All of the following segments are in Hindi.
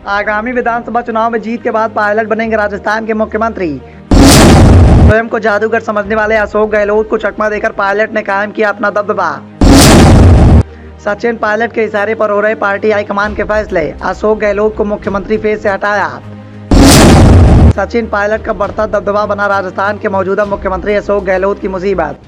आगामी विधानसभा चुनाव में जीत के बाद पायलट बनेंगे राजस्थान के मुख्यमंत्री। स्वयं को जादूगर समझने वाले अशोक गहलोत को चकमा देकर पायलट ने कायम किया अपना दबदबा। सचिन पायलट के इशारे पर हो रहे पार्टी हाईकमान के फैसले, अशोक गहलोत को मुख्यमंत्री पद से हटाया। सचिन पायलट का बढ़ता दबदबा बना राजस्थान के मौजूदा मुख्यमंत्री अशोक गहलोत की मुसीबत।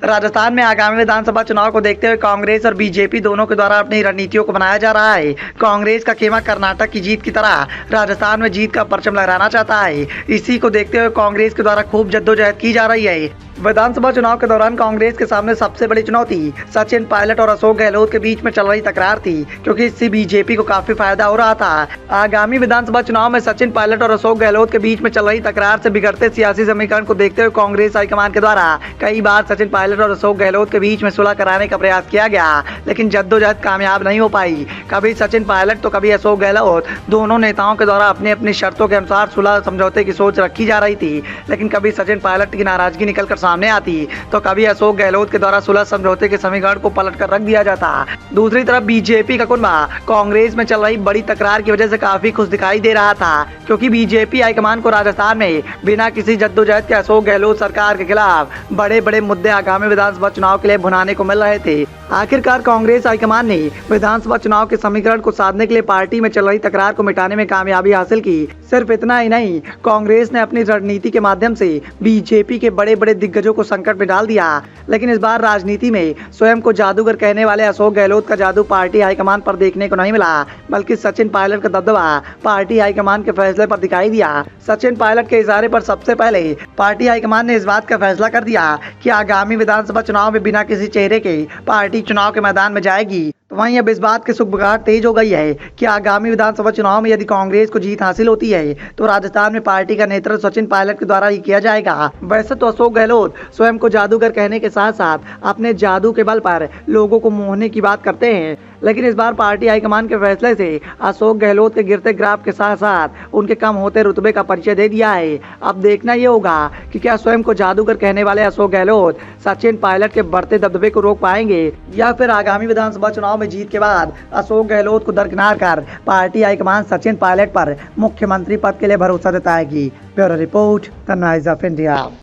राजस्थान में आगामी विधानसभा चुनाव को देखते हुए कांग्रेस और बीजेपी दोनों के द्वारा अपनी रणनीतियों को बनाया जा रहा है। कांग्रेस का खेमा कर्नाटक की जीत की तरह राजस्थान में जीत का परचम लहराना चाहता है। इसी को देखते हुए कांग्रेस के द्वारा खूब जद्दोजहद की जा रही है। विधानसभा चुनाव के दौरान कांग्रेस के सामने सबसे बड़ी चुनौती सचिन पायलट और अशोक गहलोत के बीच में चल रही तकरार थी, क्योंकि इससे बीजेपी को काफी फायदा हो रहा था। आगामी विधानसभा चुनाव में सचिन पायलट और अशोक गहलोत के बीच में चल रही तकरार से बिगड़ते सियासी समीकरण को देखते हुए कांग्रेस हाईकमान के द्वारा कई बार सचिन पायलट और अशोक गहलोत के बीच में सुलह कराने का प्रयास किया गया, लेकिन जद्दोजहद कामयाब नहीं हो पाई। कभी सचिन पायलट तो कभी अशोक गहलोत दोनों नेताओं के द्वारा अपनी अपनी शर्तों के अनुसार सुलह समझौते की सोच रखी जा रही थी, लेकिन कभी सचिन पायलट की नाराजगी निकलकर सामने आती तो कभी अशोक गहलोत के द्वारा सुलह समझौते के समीकरण को पलट कर रख दिया जाता। दूसरी तरफ बीजेपी का कुनबा कांग्रेस में चल रही बड़ी तकरार की वजह से काफी खुश दिखाई दे रहा था, क्योंकि बीजेपी हाईकमान को राजस्थान में बिना किसी जद्दोजहद के अशोक गहलोत सरकार के खिलाफ बड़े बड़े मुद्दे आगामी विधानसभा चुनाव के लिए भुनाने को मिल रहे थे। आखिरकार कांग्रेस हाईकमान ने विधानसभा चुनाव के समीकरण को साधने के लिए पार्टी में चल रही तकरार को मिटाने में कामयाबी हासिल की। सिर्फ इतना ही नहीं, कांग्रेस ने अपनी रणनीति के माध्यम से बीजेपी के बड़े बड़े दिग्गजों को संकट में डाल दिया। लेकिन इस बार राजनीति में स्वयं को जादूगर कहने वाले अशोक गहलोत का जादू पार्टी हाईकमान पर देखने को नहीं मिला, बल्कि सचिन पायलट का दबदबा पार्टी हाईकमान के फैसले पर दिखाई दिया। सचिन पायलट के इशारे पर सबसे पहले पार्टी हाईकमान ने इस बात का फैसला कर दिया कि आगामी विधानसभा चुनाव में बिना किसी चेहरे के पार्टी चुनाव के मैदान में जाएगी। तो वहीं अब इस बात की सुगबुगाहट तेज हो गई है कि आगामी विधानसभा चुनाव में यदि कांग्रेस को जीत हासिल होती है तो राजस्थान में पार्टी का नेतृत्व सचिन पायलट के द्वारा ही किया जाएगा। वैसे तो अशोक गहलोत स्वयं को जादूगर कहने के साथ साथ अपने जादू के बल पर लोगों को मोहने की बात करते हैं, लेकिन इस बार पार्टी हाईकमान के फैसले से अशोक गहलोत के गिरते ग्राफ के साथ साथ उनके कम होते रुतबे का परिचय दे दिया है। अब देखना ये होगा कि क्या स्वयं को जादूगर कहने वाले अशोक गहलोत सचिन पायलट के बढ़ते दबदबे को रोक पाएंगे, या फिर आगामी विधानसभा चुनाव में जीत के बाद अशोक गहलोत को दरकिनार कर पार्टी हाईकमान सचिन पायलट पर मुख्यमंत्री पद के लिए भरोसा जताएगी। Bureau report, the noise of India.